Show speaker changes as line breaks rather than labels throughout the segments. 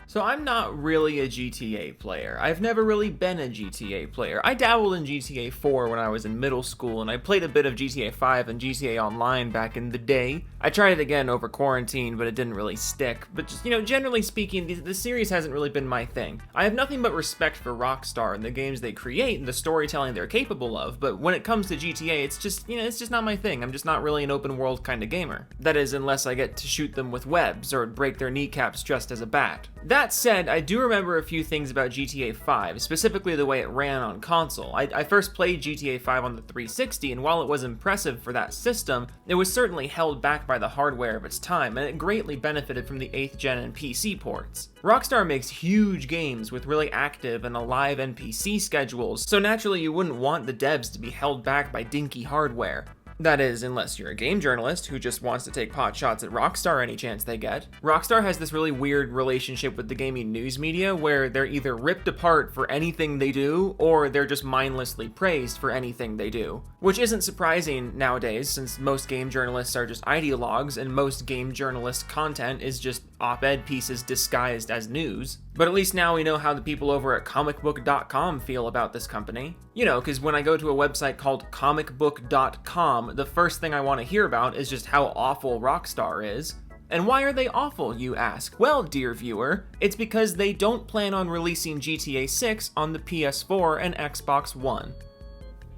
So I'm not really a GTA player. I've never really been a GTA player. I dabbled in GTA 4 when I was in middle school, and I played a bit of GTA 5 and GTA Online back in the day. I tried it again over quarantine, but it didn't really stick. But just, generally speaking, the series hasn't really been my thing. I have nothing but respect for Rockstar and the games they create and the storytelling they're capable of, but when it comes to GTA, it's just not my thing. I'm just not really an open world kind of gamer. That is, unless I get to shoot them with webs or break their kneecaps dressed as a bat. That said, I do remember a few things about GTA 5, specifically the way it ran on console. I first played GTA 5 on the 360, and while it was impressive for that system, it was certainly held back by the hardware of its time, and it greatly benefited from the 8th gen and PC ports. Rockstar makes huge games with really active and alive NPC schedules, so naturally you wouldn't want the devs to be held back by dinky hardware. That is, unless you're a game journalist who just wants to take pot shots at Rockstar any chance they get. Rockstar has this really weird relationship with the gaming news media where they're either ripped apart for anything they do, or they're just mindlessly praised for anything they do. Which isn't surprising nowadays, since most game journalists are just ideologues, and most game journalist content is just op-ed pieces disguised as news. But at least now we know how the people over at comicbook.com feel about this company. Because when I go to a website called comicbook.com, the first thing I want to hear about is just how awful Rockstar is. And why are they awful, you ask? Well, dear viewer, it's because they don't plan on releasing GTA 6 on the PS4 and Xbox One.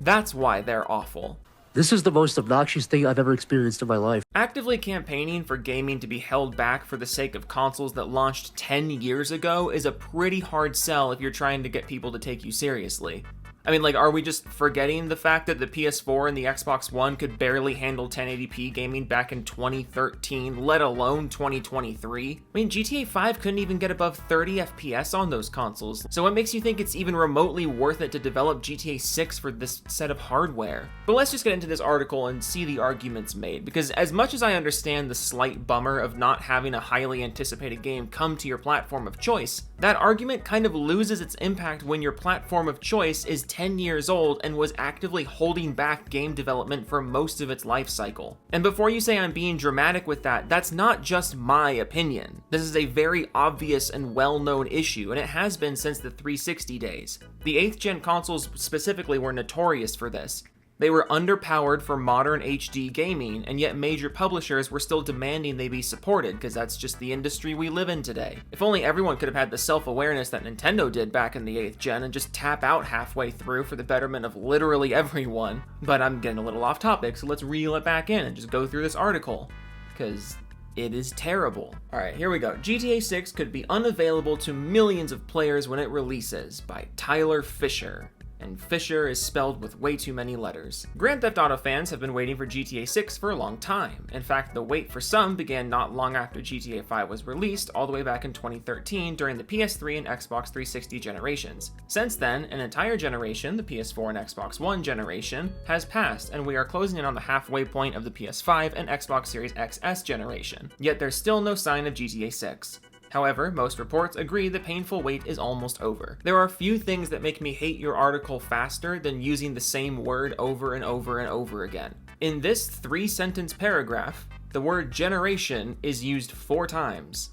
That's why they're awful.
This is the most obnoxious thing I've ever experienced in my life.
Actively campaigning for gaming to be held back for the sake of consoles that launched 10 years ago is a pretty hard sell if you're trying to get people to take you seriously. Are we just forgetting the fact that the PS4 and the Xbox One could barely handle 1080p gaming back in 2013, let alone 2023? GTA 5 couldn't even get above 30 FPS on those consoles, so what makes you think it's even remotely worth it to develop GTA 6 for this set of hardware? But let's just get into this article and see the arguments made, because as much as I understand the slight bummer of not having a highly anticipated game come to your platform of choice, that argument kind of loses its impact when your platform of choice is 10 years old and was actively holding back game development for most of its life cycle. And before you say I'm being dramatic with that, that's not just my opinion. This is a very obvious and well-known issue, and it has been since the 360 days. The 8th gen consoles specifically were notorious for this. They were underpowered for modern HD gaming, and yet major publishers were still demanding they be supported, because that's just the industry we live in today. If only everyone could have had the self-awareness that Nintendo did back in the 8th gen and just tap out halfway through for the betterment of literally everyone. But I'm getting a little off topic, so let's reel it back in and just go through this article, because it is terrible. Alright, here we go. GTA 6 could be unavailable to millions of players when it releases, by Tyler Fisher. And Fisher is spelled with way too many letters. Grand Theft Auto fans have been waiting for GTA 6 for a long time. In fact, the wait for some began not long after GTA 5 was released, all the way back in 2013 during the PS3 and Xbox 360 generations. Since then, an entire generation, the PS4 and Xbox One generation, has passed, and we are closing in on the halfway point of the PS5 and Xbox Series XS generation. Yet there's still no sign of GTA 6. However, most reports agree the painful wait is almost over. There are few things that make me hate your article faster than using the same word over and over and over again. In this 3-sentence paragraph, the word generation is used 4 times.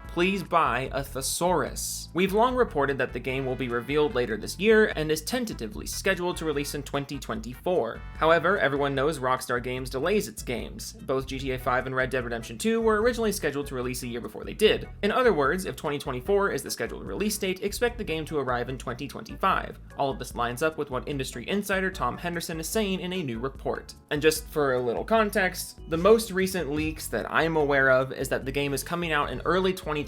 Please buy a thesaurus. We've long reported that the game will be revealed later this year and is tentatively scheduled to release in 2024. However, everyone knows Rockstar Games delays its games. Both GTA 5 and Red Dead Redemption 2 were originally scheduled to release a year before they did. In other words, if 2024 is the scheduled release date, expect the game to arrive in 2025. All of this lines up with what industry insider Tom Henderson is saying in a new report. And just for a little context, the most recent leaks that I'm aware of is that the game is coming out in early 2025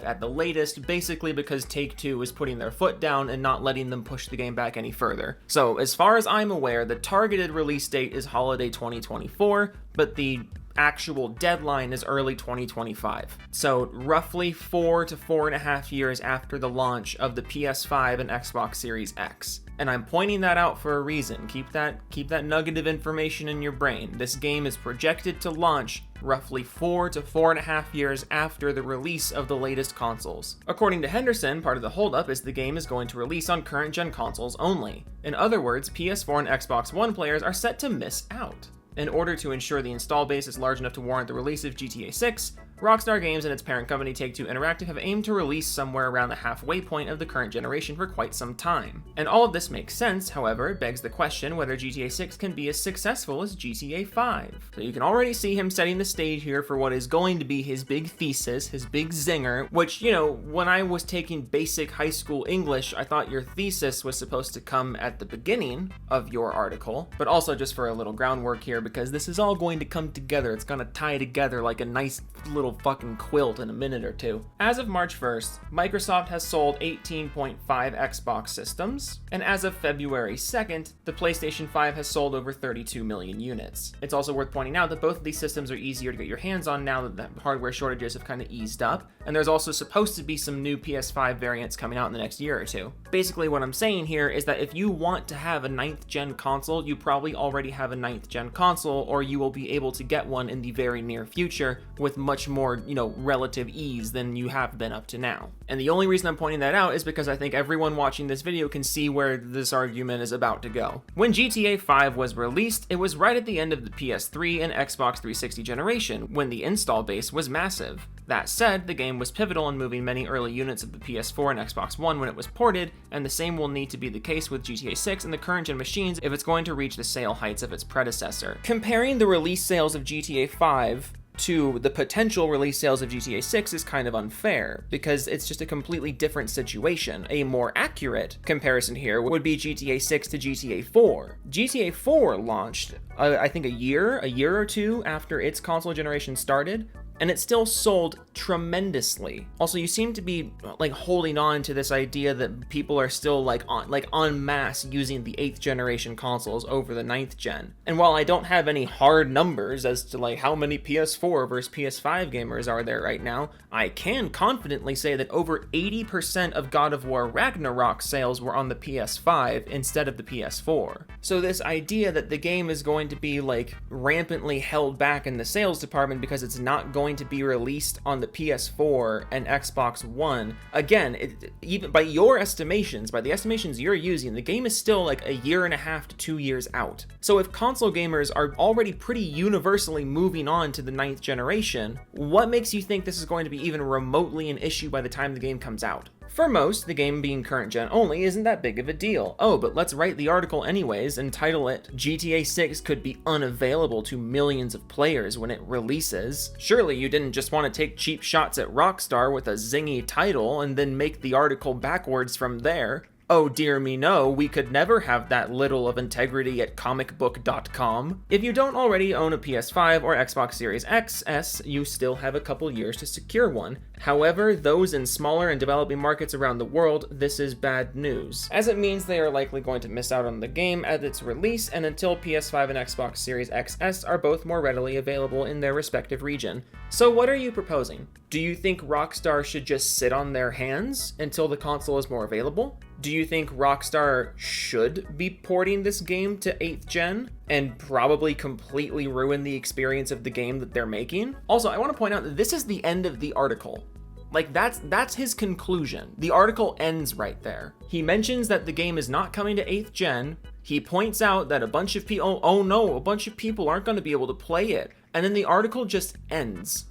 at the latest, basically because Take-Two is putting their foot down and not letting them push the game back any further. So as far as I'm aware, the targeted release date is holiday 2024, but the actual deadline is early 2025. So roughly 4 to 4.5 years after the launch of the PS5 and Xbox Series X. And I'm pointing that out for a reason. Keep that nugget of information in your brain. This game is projected to launch roughly 4 to 4.5 years after the release of the latest consoles. According to Henderson, part of the holdup is the game is going to release on current-gen consoles only. In other words, PS4 and Xbox One players are set to miss out. In order to ensure the install base is large enough to warrant the release of GTA 6, Rockstar Games and its parent company Take-Two Interactive have aimed to release somewhere around the halfway point of the current generation for quite some time. And all of this makes sense, however, it begs the question whether GTA 6 can be as successful as GTA 5. So you can already see him setting the stage here for what is going to be his big thesis, his big zinger, which, you know, when I was taking basic high school English, I thought your thesis was supposed to come at the beginning of your article, but also just for a little groundwork here, because this is all going to come together. It's gonna tie together like a nice little fucking quilt in a minute or two. As of March 1st, Microsoft has sold 18.5 Xbox systems, and as of February 2nd, the PlayStation 5 has sold over 32 million units. It's also worth pointing out that both of these systems are easier to get your hands on now that the hardware shortages have kind of eased up, and there's also supposed to be some new PS5 variants coming out in the next year or two. Basically what I'm saying here is that if you want to have a 9th gen console, you probably already have a 9th gen console, or you will be able to get one in the very near future with much more, you know, relative ease than you have been up to now. And the only reason I'm pointing that out is because I think everyone watching this video can see where this argument is about to go. When GTA 5 was released, it was right at the end of the PS3 and Xbox 360 generation, when the install base was massive. That said, the game was pivotal in moving many early units of the PS4 and Xbox One when it was ported, and the same will need to be the case with GTA 6 and the current gen machines if it's going to reach the sale heights of its predecessor. Comparing the release sales of GTA 5 to the potential release sales of GTA 6 is kind of unfair, because it's just a completely different situation. A more accurate comparison here would be GTA 6 to GTA 4. GTA 4 launched, I think a year or two after its console generation started, and it still sold tremendously. Also, you seem to be like holding on to this idea that people are still like en masse using the 8th generation consoles over the 9th gen. And while I don't have any hard numbers as to like how many PS4 versus PS5 gamers are there right now, I can confidently say that over 80% of God of War Ragnarok sales were on the PS5 instead of the PS4. So this idea that the game is going to be like rampantly held back in the sales department because it's not going to be released on the PS4 and Xbox One, again, even by your estimations, by the estimations you're using, the game is still like a year and a half to 2 years out. So if console gamers are already pretty universally moving on to the 9th generation, what makes you think this is going to be even remotely an issue by the time the game comes out? For most, the game being current gen only isn't that big of a deal. Oh, but let's write the article anyways and title it, GTA 6 could be unavailable to millions of players when it releases. Surely you didn't just want to take cheap shots at Rockstar with a zingy title and then make the article backwards from there. Oh dear me no, we could never have that little of integrity at comicbook.com. If you don't already own a PS5 or Xbox Series XS, you still have a couple years to secure one. However, those in smaller and developing markets around the world, this is bad news, as it means they are likely going to miss out on the game at its release and until PS5 and Xbox Series XS are both more readily available in their respective region. So what are you proposing? Do you think Rockstar should just sit on their hands until the console is more available? Do you think Rockstar should be porting this game to 8th gen and probably completely ruin the experience of the game that they're making? Also, I want to point out that this is the end of the article. Like, that's his conclusion. The article ends right there. He mentions that the game is not coming to 8th gen. He points out that a bunch of people, oh no, a bunch of people aren't going to be able to play it. And then the article just ends.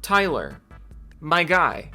Tyler, my guy,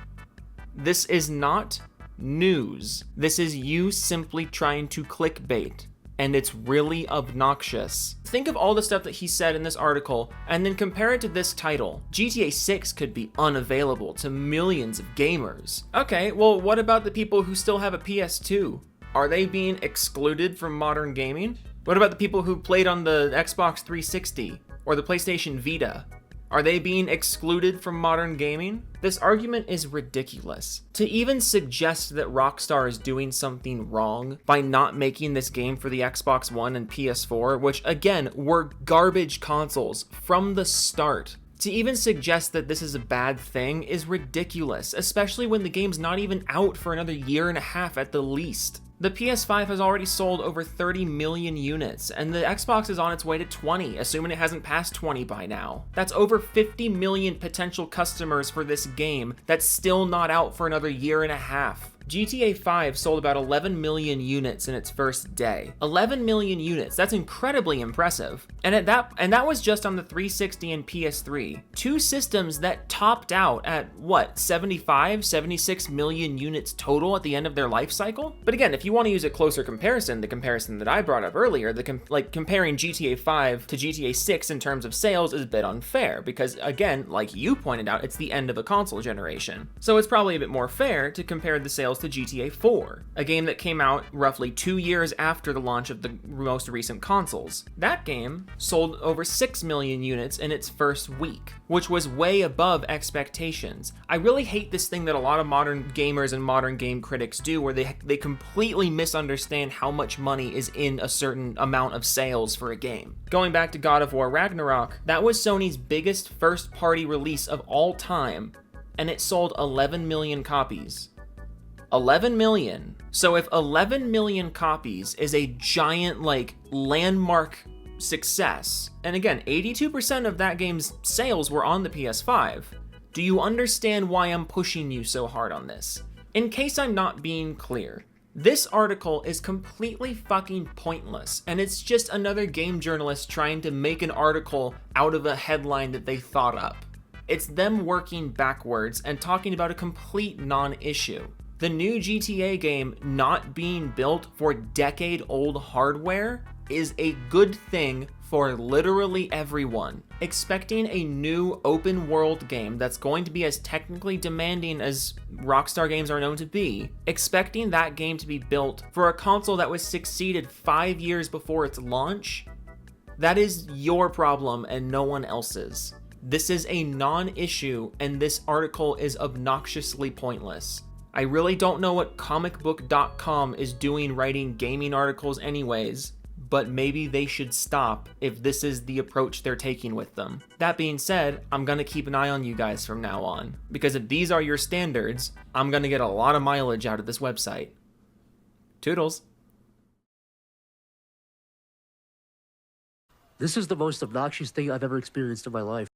this is not news. This is you simply trying to clickbait, and it's really obnoxious. Think of all the stuff that he said in this article, and then compare it to this title. GTA 6 could be unavailable to millions of gamers. Okay, well, what about the people who still have a PS2? Are they being excluded from modern gaming? What about the people who played on the Xbox 360 or the PlayStation Vita? Are they being excluded from modern gaming? This argument is ridiculous. To even suggest that Rockstar is doing something wrong by not making this game for the Xbox One and PS4, which again were garbage consoles from the start, to even suggest that this is a bad thing is ridiculous, especially when the game's not even out for another year and a half at the least. The PS5 has already sold over 30 million units, and the Xbox is on its way to 20, assuming it hasn't passed 20 by now. That's over 50 million potential customers for this game that's still not out for another year and a half. GTA 5 sold about 11 million units in its first day. 11 million units, that's incredibly impressive. And that was just on the 360 and PS3. Two systems that topped out at, what, 75, 76 million units total at the end of their life cycle? But again, if you want to use a closer comparison, the comparison that I brought up earlier, comparing GTA 5 to GTA 6 in terms of sales is a bit unfair, because again, like you pointed out, it's the end of a console generation. So it's probably a bit more fair to compare the sales to GTA 4, a game that came out roughly 2 years after the launch of the most recent consoles. That game sold over 6 million units in its first week, which was way above expectations. I really hate this thing that a lot of modern gamers and modern game critics do, where they completely misunderstand how much money is in a certain amount of sales for a game. Going back to God of War Ragnarok, that was Sony's biggest first-party release of all time, and it sold 11 million copies. 11 million. So if 11 million copies is a giant, landmark success, and again, 82% of that game's sales were on the PS5, do you understand why I'm pushing you so hard on this? In case I'm not being clear, this article is completely fucking pointless, and it's just another game journalist trying to make an article out of a headline that they thought up. It's them working backwards and talking about a complete non-issue. The new GTA game not being built for decade-old hardware is a good thing for literally everyone. Expecting a new open-world game that's going to be as technically demanding as Rockstar games are known to be, expecting that game to be built for a console that was succeeded 5 years before its launch, that is your problem and no one else's. This is a non-issue, and this article is obnoxiously pointless. I really don't know what comicbook.com is doing writing gaming articles anyways, but maybe they should stop if this is the approach they're taking with them. That being said, I'm gonna keep an eye on you guys from now on, because if these are your standards, I'm gonna get a lot of mileage out of this website. Toodles.
This is the most obnoxious thing I've ever experienced in my life.